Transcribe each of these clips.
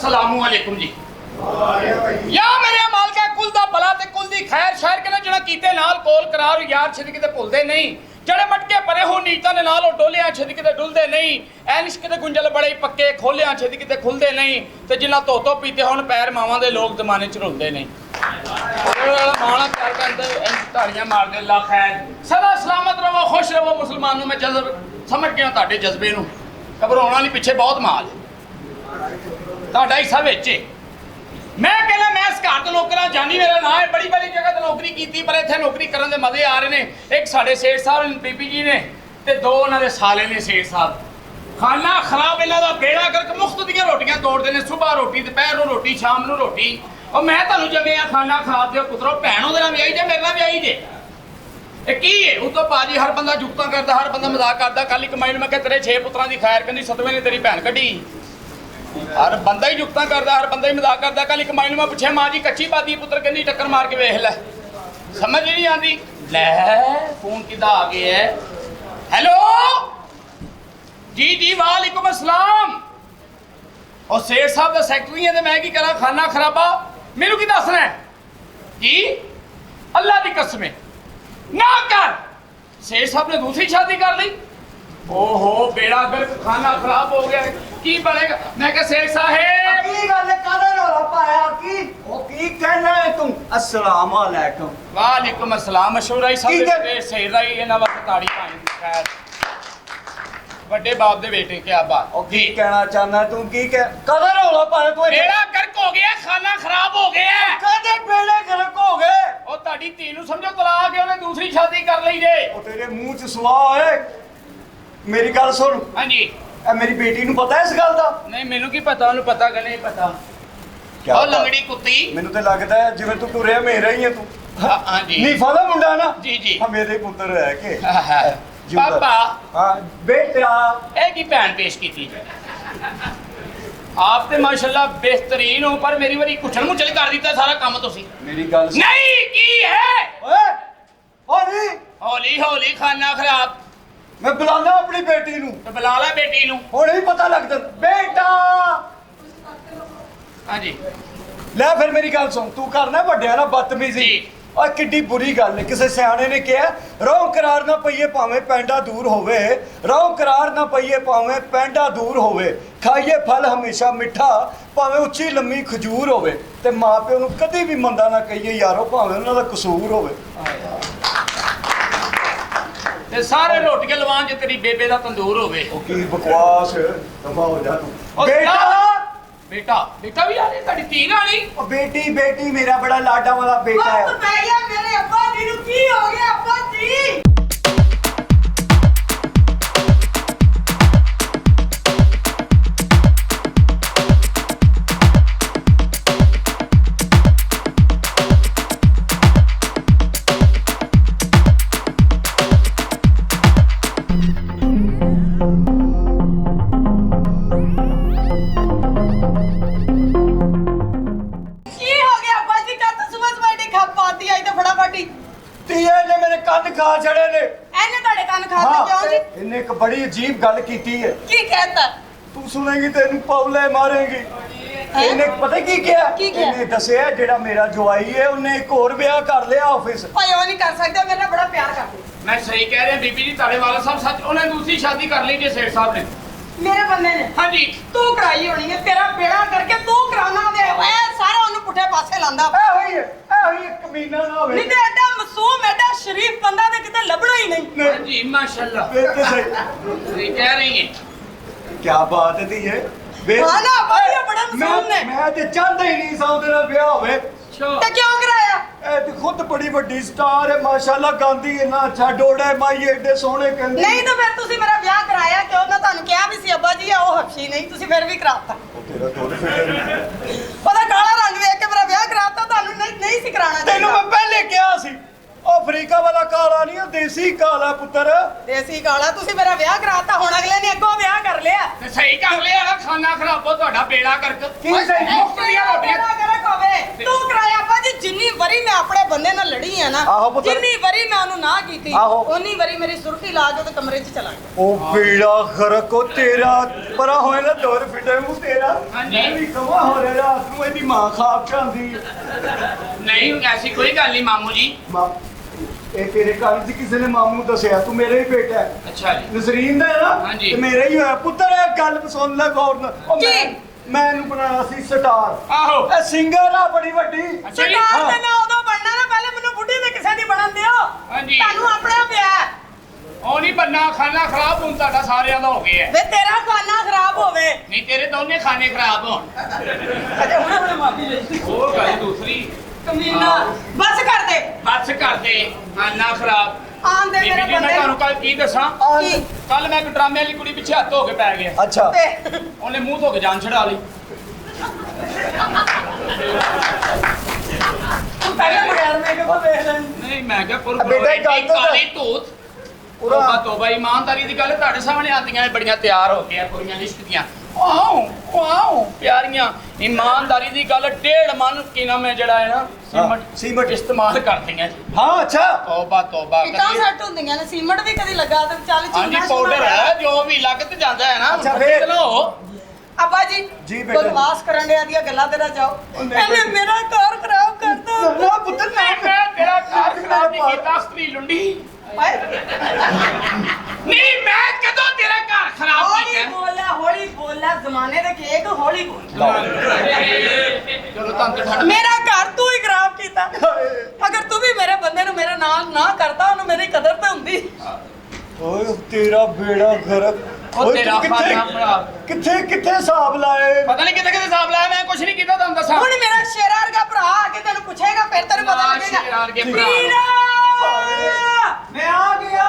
अस्सलामु अलैकुम जी। या मेरे मालका कुल दा भला ते कुल दी खैर शहर के ना जड़ा कीते नाल कोल करार यार छिद किते भुलदे नहीं जड़े मटके परे हो नीतां दे नाल ओ डोलियां छिद किते डुलदे नहीं ऐनिश किते गुंजल बड़े पक्के खोलियां छिद किते खुलदे नहीं ते जिन्ना धो पीते हुण पैर मावां दे लोग जमाने च रुलदे नहीं माणा प्यार करदे ताड़ियां मारदे अल्लाह खैर सदा सलामत रहो खुश रहो मुसलमानों में जज्ब समझ गया तुहाडे जज्बे नूं घबराउणा नहीं पिछे बहुत माल तुहाडा हिस्सा विच मैं कहना मैं इस घर के लोगों जानी मेरा ना है बड़ी बड़ी जगह तो नौकरी की पर इतने नौकरी करने के मजे आ रहे हैं एक साढ़े सेठ साहब बीबी जी ने ते दो उन्होंने साले ने सेठ साहब खाना खराब इन्हों का बेड़ा करके मुफ्त दियां रोटियां तोड़ते हैं सुबह रोटी दोपहर को रोटी शाम को रोटी और मैं तुहानू जमे खाना खराब दो पुत्रो भैन वो व्याही जे मेरे नाल व्याही जे की है उतो भाजी हर बंदा जुगता करता हर बंदा मजाक करता कल एक माइंड में क्या तेरे 6 पुत्रां दी खैर कहंदी 7वें ने तेरी भैन कढ़ी हर बंदा ही जुगता करता हर बंदा ही मजाक करता कल एक माइंड में पूछे माँ जी कच्ची बाती पुत्र कहंदी टक्कर मार के वेख लै समझ नहीं आती लै फोन किदा आ गया है हेलो जी जी वालेकुम अस्सलाम और सेठ साहब का सैकटरी है तो मैं की करा खाना खराबा मैनू की दसना है जी अल्लाह की कसम ना कर सेठ साहब ने दूसरी शादी कर ली ओहो बेड़ा गर्क खाना खराब हो गया की बनेगा मैं कहा सेठ साहब की गल कादा रोला पाया की ओ की कहना है तुम अस्सलाम वालेकुम वालेकुम अस्सलाम मशहूर ही सब ते सही रही इना वक्त ताड़ी पानी दी खैर बड़े बाप दे बेटे क्या बात ओ की कहना चाहना तू की कह कादा रोला पाया तू बेड़ा गर्क हो गया खाना खराब हो गया कादे बेड़े गर्क हो गए ओ ताड़ी धी नु समझो तलाक है ओने दूसरी शादी कर ली जे ओ तेरे मुंह च सवा है मेरी गल सुन हां जी ए मेरी बेटी नु पता है इस गल दा नहीं मेनू की पता ओनू पता कि नहीं पता क्या ओ लंगड़ी कुत्ती मेनू ते लगदा है जिवें तू टुरिया मेरा ही है तू हां जी नीफा दा मुंडा ना जी जी हां मेरे पुत्र है के पापा हां बेटा ए की भैन पेश की थी आप ते माशाल्लाह बेहतरीन हो पर मेरी बारी कुचल मुचल कर दिता सारा काम तुसी मेरी गल नहीं की है ओए होली हौली हौली खाना खराब मैं बुलाना अपनी बेटी नू तो बुला ला बेटी नू हुणे ही पता लगदा बेटा हां जी ले फिर मेरी गल सुन तू करना वड्डिया ना बदतमीजी और किड्डी बुरी गल है किसी सियाणे ने कहा रहो करार ना पईए भावें पैंडा दूर होवे रहो करार ना पईए भावें पैंडा दूर होवे खाइए फल हमेशा मिठा भावें उच्ची लम्मी खजूर होवे ते मां प्यो नू कदी भी मंदा ना कहिए यारो भावें उन्हां दा कसूर होवे ते सारे रोटियां लवान जे तेरी बेबे दा तंदूर होवे ओ की बकवास दफा हो जा तू बेटा बेटा बेटा भी आ रही ताड़ी धी रानी ओ बेटी बेटी मेरा बड़ा लाडा वाला बेटा है वक्त पै गया मेरे अब्बा जी नू की हो गया अब्बा जी खा छड़े ने एने ਤੁਹਾਡੇ ਕੰਨ ਖਾਤੇ ਕਿਉਂ ਜੀ इन्हें एक बड़ी अजीब गल कीती है ਕੀ ਕਹਿਤਾ तू सुनेगी तेन पौले मारेगी इन्हें पता की क्या इन्हें दसिया जेड़ा मेरा जवाई है उन्हें एक और ब्याह कर लिया ऑफिस ਭਾਈ ਉਹ ਨਹੀਂ ਕਰ ਸਕਦਾ ਮੇਰੇ ਨਾਲ ਬੜਾ ਪਿਆਰ ਕਰਦੇ मैं सही कह रहे हैं बीबी जी ताड़े वाला साहब सच उन्हें दूसरी शादी कर ली जे सेठ साहब ने ਮੇਰੇ ਬੰਦੇ ਨੇ हाँ जी ਤੂੰ ਕਰਾਈ ਹੋਣੀ ਹੈ ਤੇਰਾ ਬੇੜਾ ਕਰਕੇ ਤੂੰ ਕਰਾਉਣਾ ਦੇ ਓਏ ਸਾਰਾ ਉਹਨੂੰ ਪੁੱਠੇ ਪਾਸੇ ਲਾਂਦਾ ए हुई कमीना ना होवे ਨਹੀਂ ਤੇ ਐਡਾ ਮਾਸੂਮ ਐਡਾ ਸ਼ਰੀਫ ਬੰਦਾ ਤੇ ਕਿਤੇ ਲੱਭਣਾ ਹੀ ਨਹੀਂ हाँ जी माशाल्लाह बेटे सही सही कह रही हैं क्या बात है दी है ਹਾਂ ਨਾ ਵਧੀਆ ਬੜਾ ਮਾਸੂਮ ਨੇ मैं ते चाहता ही नहीं सा तेरा ब्याह होवे ਤੇ ਕਿਉਂ ਕਰਾਇਆ ए ते खुद बड़ी बड़ी स्टार है माशाल्लाह गांधी इतना अच्छा डोड़ा माई एडे सोहने कहंदी ਨਹੀਂ ਤਾਂ ਫਿਰ ਤੁਸੀਂ ਮੇਰਾ ਵਿਆਹ ਕਰਾਇਆ ਕਿਉਂ ਮੈਂ ਤੁਹਾਨੂੰ ਕਿਹਾ ਵੀ ਸੀ ਅੱਬਾ ਜੀ ਉਹ ਹਫਸ਼ੀ ਨਹੀਂ ਤੁਸੀਂ ਫਿਰ ਵੀ ਕਰਾਤਾ तेरा दुध फिटे ਉਹਦਾ ਕਾਲਾ ਰੰਗ ਵੇਖ ਕੇ ਮੇਰਾ ਵਿਆਹ ਕਰਾਤਾ ਤੁਹਾਨੂੰ ਨਹੀਂ ਸੀ ਕਰਾਉਣਾ तेनू मैं पहले कहा सी ओ अफ्रीका वाला काला नहीं ओ देसी काला पुत्र ਦੇਸੀ ਕਾਲਾ ਤੁਸੀਂ ਮੇਰਾ ਵਿਆਹ ਕਰਾਤਾ ਹੁਣ ਅਗਲੇ ਨੇ ਅੱਗੋਂ ਵਿਆਹ ਕਰ ਲਿਆ ਤੇ ਸਹੀ ਕਰ ਲਿਆ ਨਾ ਖਾਣਾ ਖਰਾਬੋ ਤੁਹਾਡਾ ਬੇੜਾ ਕਰਕੇ ਕੀ ਸਹੀ ਮੁਫਤ ਦੀਆਂ ਰੋਟੀਆਂ ਕਰਕ ਹੋਵੇ ਤੂੰ ਕਰਾਇਆ ਅੱਬਾ ਜੀ ਜਿੰਨੀ ਵਾਰੀ ਮੈਂ ਆਪਣੇ ਬੰਦੇ ਨਾਲ ਲੜੀ ਆ ਨਾ, ਆਹੋ ਪੁੱਤਰ। ਜਿੰਨੀ ਵਾਰੀ ਮੈਂ ਉਹਨੂੰ ਨਾ ਕੀਤੀ ਆਹੋ। ਉਨੀ ਵਾਰੀ ਮੇਰੀ ਸੁਰਤੀ ਲਾ ਕੇ ਉਹਦੇ ਕਮਰੇ 'ਚ ਚਲਾ ਗਿਆ। ਉਹ ਬੇੜਾ ਗਰਕ ਉਹ ਤੇਰਾ ਪਰਾ ਹੋਏ ਨਾ ਦੌਰ ਫਿੱਟੇ ਮੂੰਹ ਤੇਰਾ। ਹਾਂਜੀ। ਮੈਂ ਵੀ ਕਮਾ ਹੋ ਰਿਹਾ ਰਾਤ ਨੂੰ ਇਹਦੀ ਮਾਂ ਖਾਬ ਖਾਂਦੀ। ਨਹੀਂ ਐਸੀ ਕੋਈ ਗੱਲ ਨਹੀਂ ਮਾਮੂ ਜੀ। ਮਾਂ ਇਹ ਤੇਰੇ ਘਰ 'ਚ ਕਿਸੇ ਨੇ ਮਾਮੂ ਦੱਸਿਆ ਤੂੰ ਮੇਰੇ ਹੀ ਬੇਟਾ ਹੈ। ਅੱਛਾ ਜੀ। ਨਸਰੀਨ ਦਾ ਹੈ ਨਾ? ਹਾਂਜੀ। ਤੇ ਮੇਰਾ ਹੀ ਹੋਇਆ ਪੁੱਤਰ। ਇਹ ਗੱਲ ਸੁਣ ਲੈ ਗੌਰ ਨਾਲ। ਉਹ ਜੀ। ਮੈਂ ਇਹਨੂੰ ਬਣਾਇਆ ਸੀ ਸਟਾਰ। ਆਹੋ। ਇਹ ਸਿੰਗਰ ਆ ਬੜੀ ਵੱਡੀ। ਅੱਛਾ ਜੀ। ਸਰਕਾਰ ਹਾਂ। ਦੇ ਨਾ ਉਦੋਂ ਬਣਨਾ ਨਾ, ਪਹਿਲੇ ਮੈਨੂੰ ਬੁੱਢੀ ਤੇ ਕਿਸੇ ਦੀ ਬਣਨ ਦਿਓ। ਹਾਂਜੀ। ਤੁਹਾਨੂੰ ਆਪਣਾ ਪਿਆ ਉਹ ਨਹੀਂ ਬੰਨਾ, ਖਾਣਾ ਖਰਾਬ ਹੁਣ ਤੁਹਾਡਾ ਸਾਰਿਆਂ ਦਾ ਹੋ ਗਿਆ ਹੈ। ਵੇ ਤੇਰਾ ਖਾਨਾ ਖਰਾਬ ਹੋਵੇ। ਨਹੀਂ ਤੇਰੇ ਦੋਨੇ ਖਾਣੇ ਖਰਾਬ ਹੋਣ। ਅਜੇ ਹੁਣ ਮਾਫੀ ਲਈ ਉਹ ਗੱਲ ਦੂਸਰੀ। ਕਮੀਨਾ ਬਸ ਕਰ ਦੇ। ਬਸ ਕਰਦੇ ਖਾਣਾ ਖਰਾਬ। ਆਣ ਦੇ ਬੀਬੀ ਮੇਰੇ ਜੀ, ਮੈਂ ਬੰਦੇ ਤੁਹਾਨੂੰ ਨੂੰ। ਕੱਲ ਕੀ ਦੱਸਾਂ? ਕੀ? ਕੱਲ ਮੈਂ ਇੱਕ ਡਰਾਮੇ ਵਾਲੀ ਕੁੜੀ ਪਿੱਛੇ ਹੱਥ ਧੋ ਕੇ ਪੈ ਗਿਆ। ਅੱਛਾ। ਤੇ ਉਹਨੇ ਮੂੰਹ ਧੋ ਕੇ ਜਾਨ ਛਡਾ ਲਈ। ਪਹਿਲੇ ਬਗੈਰ ਮੇਕਅਪ ਵੇਖ ਲੈ। ਨਹੀਂ ਮੈਂ ਕਿਹਾ ਪੁਰ ਬੇਟਾ, ਇੱਕ ਗੱਲ ਤਾਂ ਕਾਲੀ ਧੂਤ। ਪੂਰਾ- ਤੋਬਾ ਤੋਬਾ, ਇਮਾਨਦਾਰੀ ਦੀ ਗੱਲ ਤੁਹਾਡੇ ਸਾਹਮਣੇ ਆਉਂਦੀਆਂ ਇਹ ਬੜੀਆਂ ਤਿਆਰ ਹੋ ਕੇ ਕੁੜੀਆਂ ਲਿਸ਼ਕਦੀਆਂ। ਵਾਓ ਵਾਓ ਪਿਆਰੀਆਂ। ਇਮਾਨਦਾਰੀ ਦੀ ਗੱਲ 1.5 ਮਨ ਕੀ ਨਾਮ ਹੈ ਜਿਹੜਾ ਹੈ ਨਾ ਸੀਮਟ ਇਸਤੇਮਾਲ ਕਰਦੀਆਂ ਜੀ। ਹਾਂ ਅੱਛਾ। ਤੋਬਾ ਤੋਬਾ ਕਿੱਦਾਂ ਸੈੱਟ ਹੁੰਦੀਆਂ ਨੇ, ਸੀਮਟ ਵੀ ਕਦੀ ਲੱਗਾ ਤੇ ਚੱਲ ਹਾਂਜੀ ਚੀਨਾ ਪਾਊਡਰ ਹੈ ਜੋ ਵੀ ਲੱਗ ਤੇ ਜਾਂਦਾ ਹੈ ਨਾ। ਅੱਛਾ, ਫਿਰ? ਚਲੋ ਅੱਬਾ ਜੀ ਜੀ ਬੇਟਾ। ਬਕਵਾਸ ਕਰਨ ਦੇ ਦੀਆਂ ਗੱਲਾਂ ਤੇ ਨਾ ਜਾਓ। ਨਹੀਂ ਇਹਨੇ ਬੇਟਾ। ਮੇਰਾ ਘਰ ਖਰਾਬ ਕਰਤਾ। ਨਾ ਪੁੱਤਰ ਨਾ। ਮੈਂ ਤੇਰਾ ਘਰ ਖਰਾਬ ਨਹੀਂ ਕੀਤਾ ਅਸਲੀ ਲੁੰਡੀ। ਓਏ ਨਹੀਂ ਮੈਂ ਕਦੋਂ ਤੇਰਾ ਘਰ ਖਰਾਬ ਹੌਲੀ ਬੋਲਿਆ ਜ਼ਮਾਨੇ ਦੇ ਕੇਕ ਹੌਲੀ ਬੋਲ। ਚਲੋ ਤਾਂ ਠੰਡ ਮੇਰਾ ਘਰ ਤੂੰ ਹੀ ਖਰਾਬ ਕੀਤਾ। ਅਗਰ ਤੂੰ ਵੀ ਮੇਰੇ ਬੰਦੇ ਨੂੰ ਮੇਰੇ ਨਾਲ ਨਾ ਕਰਦਾ, ਉਹਨੂੰ ਮੇਰੀ ਕਦਰ ਤਾਂ ਹੁੰਦੀ। ਓਏ ਤੇਰਾ ਬੇੜਾ ਗਰਕ। ਉਹ ਓਏ ਤੇਰਾ ਤੂੰ ਖਾਨਾ ਖਰਾਬ। ਕਿੱਥੇ ਹਿਸਾਬ ਲਾਏ? ਪਤਾ ਨਹੀਂ ਕਿਤੇ ਹਿਸਾਬ ਲਾਇਆ। ਮੈਂ ਕੁਛ ਨਹੀਂ ਕੀਤਾ ਤੁਹਾਨੂੰ ਦੱਸਾਂ। ਹੁਣ ਮੇਰਾ ਸ਼ੇਰਾ ਵਰਗਾ ਭਰਾ ਆ ਕੇ ਤੈਨੂੰ ਪੁੱਛੇਗਾ, ਫਿਰ ਤੈਨੂੰ ਪਤਾ ਵਾਹ, ਲੱਗੇਗਾ। ਸ਼ੇਰਾ ਵਰਗੇ ਭਰਾ। ਵੀਰਾ, ਮੈਂ ਆ ਗਿਆ।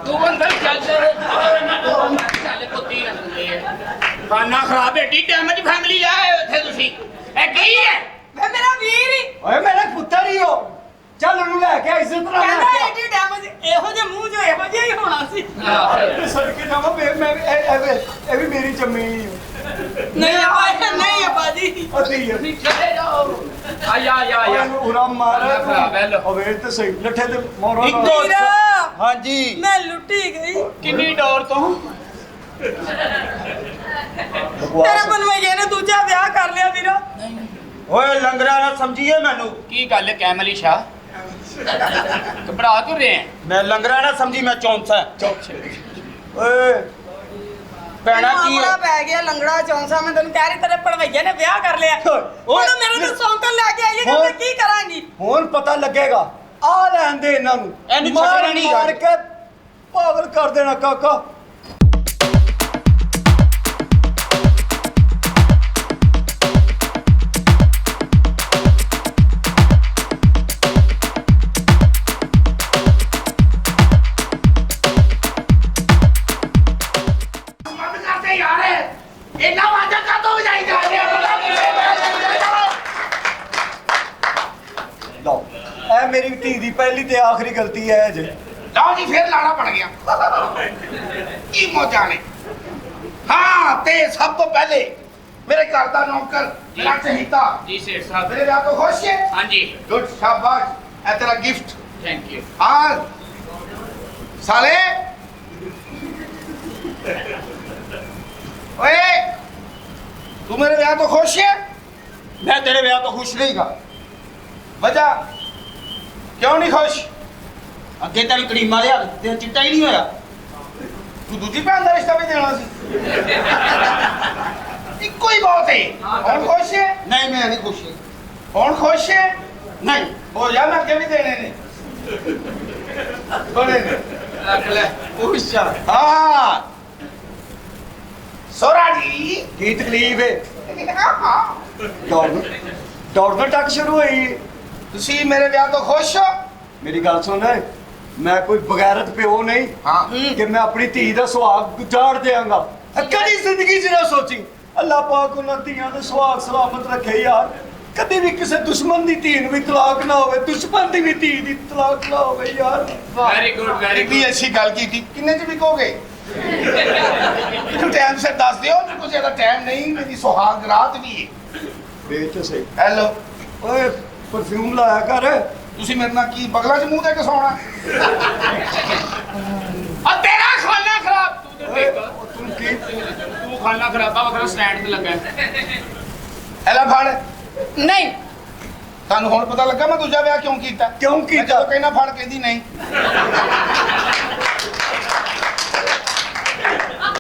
ਤੂੰ ਅੰਦਰ ਚੱਲ ਚੱਲ ਕੁੱਤੀ ਰੰਦੇ ਖਾਨਾ ਖਰਾਬ ਏਡੀ ਡੈਮੇਜ ਫੈਮਿਲੀ ਆਏ ਹੋ ਇੱਥੇ ਤੁਸੀਂ। ਇਹ ਕੀ ਹੈ? ਵੇ ਮੇਰਾ ਵੀਰ ਹੀ ਓਏ ਮੇਰਾ ਪੁੱਤਰ ਹੀ ਹੋ। ਚੱਲ ਉਹਨੂੰ ਲੈ ਕੇ ਆ, ਇੱਜ਼ਤ ਨਾਲ ਲੈ ਕਹਿੰਦਾ ਕੇ ਆ। ਐਡੀ ਡੈਮੇਜ ਇਹੋ ਜਿਹੇ ਮੂੰਹ ਜੋ ਇਹੋ ਜਿਹਾ ਹੀ ਹੋਣਾ ਸੀ। ਤੇ ਸੜਕੇ ਜਾਵਾਂ ਮੈਂ ਇਹ ਵੀ ਮੇਰੀ ਜ਼ਮੀਨ ਨਹੀਂ ਅੱਬਾ, ਨਹੀਂ ਅੱਬਾ ਜੀ। ਅਤੀ ਹੈ। ਨਹੀਂ ਚਲੇ ਜਾਓ। ਆਇਆ ਉਰਾ ਮਾਰ ਖਾਨਾ ਖਰਾਬ ਹੈ ਲੋ। ਹੋਵੇ ਤੇ ਸਹੀ ਲੱਠੇ ਤੇ ਮੋਰਾ ਇੱਕੋ- ਵੀਰਾ, ਹਾਂਜੀ। ਮੈਂ ਲੁੱਟੀ ਗਈ। ਕਿੰਨੀ ਡੋਰ ਤੋਂ? ਤੇਰੇ ਬਨਵਈਏ ਨੇ ਦੂਜਾ ਵਿਆਹ ਕਰ ਲਿਆ ਵੀਰਾ। ਓਏ ਲੰਗਰਾ ਨਾ ਸਮਝੀਏ ਮੈਨੂੰ। ਕੀ ਗੱਲ ਹੈ ਕੈਮਲੀ ਸ਼ਾਹ? ਘਬਰਾ ਕਿਉਂ ਰਹੇ ਹੈ? ਮੈਂ ਲੰਗਰਾ ਨਾ ਸਮਝੀ, ਮੈਂ ਚੌਂਸਾ। ਓਏ ਭੈਣਾ ਕੀ ਹੈ? ਪੈ ਗਿਆ ਲੰਗੜਾ ਚੌਂਸਾ। ਮੈਂ ਤੈਨੂੰ ਕਹਿ ਰਹੀ ਤੇਰੇ ਭਣਵਈਏ ਨੇ ਵਿਆਹ ਕਰ ਲਿਆ। ਓਏ, ਹੁਣ ਮੇਰੇ ਤੋਂ ਸੌਂਕਣ ਲੈ ਕੇ ਆਈ ਹੈ ਕਿ ਮੈਂ ਕੀ ਕਰਾਂਗੀ? ਹੁਣ ਪਤਾ ਲੱਗੇਗਾ। ਆ ਲੈਣ ਦੇ ਇਹਨਾਂ ਨੂੰ। ਇਹਨੂੰ ਛੱਡਣਾ ਨਹੀਂ ਮਾਰ ਕੇ ਪਾਗਲ ਕਰ ਦੇਣਾ ਕਾਕਾ। ਬੰਦ ਕਰਦੇ ਯਾਰ। ਇੰਨਾ ਵਾਜਾ ਕਾਤੋਂ ਵਜਾਈ ਜਾ ਰਿਹਾ? ਲਓ ਇਹ ਮੇਰੀ ਧੀ ਦੀ ਪਹਿਲੀ ਤੇ ਆਖਰੀ ਗਲਤੀ ਹੈ ਅਜੇ। ਲਓ ਜੀ ਫੇਰ ਲਾਣਾ ਪੜ ਗਿਆ। ਕੀ ਮੋਜਾ ਨੇ। ਹਾਂ ਤੇ ਸਭ ਤੋਂ ਪਹਿਲੇ ਮੇਰੇ ਘਰ ਦਾ ਨੌਕਰ ਮੇਰਾ ਚਹੀਤਾ ਜੀ ਸੇਠ ਸਾਹਿਬ ਮੇਰੇ ਵਿਆਹ ਤੋਂ ਖੁਸ਼ ਹੈ। ਹਾਂਜੀ ਗੁੱਡ ਸ਼ਾਬਾਸ਼। ਇਹ ਤੇਰਾ ਗਿਫਟ। Thank you. ਹਾਂ ਸਾਲੇ ਓਏ ਤੂੰ ਮੇਰੇ ਵਿਆਹ ਤੋਂ ਖੁਸ਼ ਹੈ? ਮੈਂ ਤੇਰੇ ਵਿਆਹ ਤੋਂ ਖੁਸ਼ ਨਹੀਂਗਾ। ਵਜ੍ਹਾ ਕਿਉਂ ਨਹੀਂ ਖੁਸ਼? ਅੱਗੇ ਤੇਰੀ ਕਰੀਮਾ ਲਿਆ ਤੇ ਚਿੱਟਾ ਹੀ ਨਹੀਂ ਹੋਇਆ। ਤੂੰ ਦੂਜੀ ਭੈਣ ਦਾ ਰਿਸ਼ਤਾ ਵੀ ਦੇਣਾ ਸੀ। ਇੱਕੋ ਹੀ ਬਹੁਤ ਹੈ। ਹੁਣ ਖੁਸ਼ ਹੈ? ਨਹੀਂ ਮੈਂ ਨਹੀਂ ਖੁਸ਼। ਹੁਣ ਖੁਸ਼ ਹੈ? ਨਹੀਂ ਹੋ ਜਾ ਮੈਂ ਅੱਗੇ ਵੀ ਦੇਣੇ ਨੇ। ਬਣੇ ਨੇ ਰੱਖ ਲੈ। ਖੁਸ਼ ਆ। ਹਾਂ ਸੋਰਾ ਜੀ ਕੀ ਤਕਲੀਫ ਹੈ? ਦੌੜਨ ਤੱਕ ਸ਼ੁਰੂ ਹੋਈ। ਤੁਸੀਂ ਮੇਰੇ ਵਿਆਹ ਤੋਂ ਖੁਸ਼ ਹੋ? ਮੇਰੀ ਗੱਲ ਸੁਣ। ਮੈਂ ਕੋਈ ਬਗੈਰਤ ਪਿਓ ਨਹੀਂ ਹਾਂ ਕਿ ਮੈਂ ਆਪਣੀ ਧੀ ਦਾ ਸੁਹਾਗ ਉਜਾੜ ਦਿਆਂਗਾ। ਕਦੀ ਜ਼ਿੰਦਗੀ 'ਚ ਨਾ ਸੋਚੀ। ਅੱਲਾਹ ਪਾਕ ਉਹਨਾਂ ਧੀਆਂ ਦੇ ਸੁਹਾਗ ਸਲਾਮਤ ਰੱਖੇ ਯਾਰ। ਕਦੇ ਵੀ ਕਿਸੇ ਦੁਸ਼ਮਣ ਦੀ ਧੀ ਨੂੰ ਵੀ ਤਲਾਕ ਨਾ ਹੋਵੇ, ਦੁਸ਼ਮਣ ਦੀ ਵੀ ਧੀ ਦੀ ਤਲਾਕ ਨਾ ਹੋਵੇ ਯਾਰ। Very good very good. ਐਸੀ ਗੱਲ ਕੀਤੀ ਕਿੰਨੇ ਚ ਵਿਕੋਗੇ? ਟਾਈਮ ਸਿਰ ਦੱਸ ਦਿਓ ਜੇ ਕੁਝ ਇਹਦਾ ਟਾਈਮ ਨਹੀਂ। ਮੇਰੀ ਸੁਹਾਗ ਰਾਤ ਵੀ ਹੈ। ਵੇਚ ਸਹੀ। ਹੈਲੋ ਓਏ ਪਰਫਿਊਮ ਲਾਇਆ ਕਰ। ਤੁਸੀਂ ਮੇਰੇ ਨਾਲ ਕੀ ਬਗਲਾਂ 'ਚ ਮੂੰਹ ਦੇ ਕੇ ਸੌਣਾ? ਆ ਤੇਰਾ ਖਾਨਾ ਖਰਾਬ ਤੂੰ ਤੇ ਦੇਖ ਤੂੰ ਕੀ ਤੂੰ ਖਾਨਾ ਖਰਾਬਾ ਵਗਰਾ ਸਟੈਂਡ ਤੇ ਲੱਗਾ ਐਲਾ ਫੜ। ਨਹੀਂ ਤੁਹਾਨੂੰ ਹੁਣ ਪਤਾ ਲੱਗਾ ਮੈਂ ਦੂਜਾ ਵਿਆਹ ਕਿਉਂ ਕੀਤਾ? ਕਿਉਂ ਮੈਂ ਕੀਤਾ? ਜਦੋਂ ਕਹਿਣਾ ਫੜ ਕਹਿੰਦੀ ਨਹੀਂ।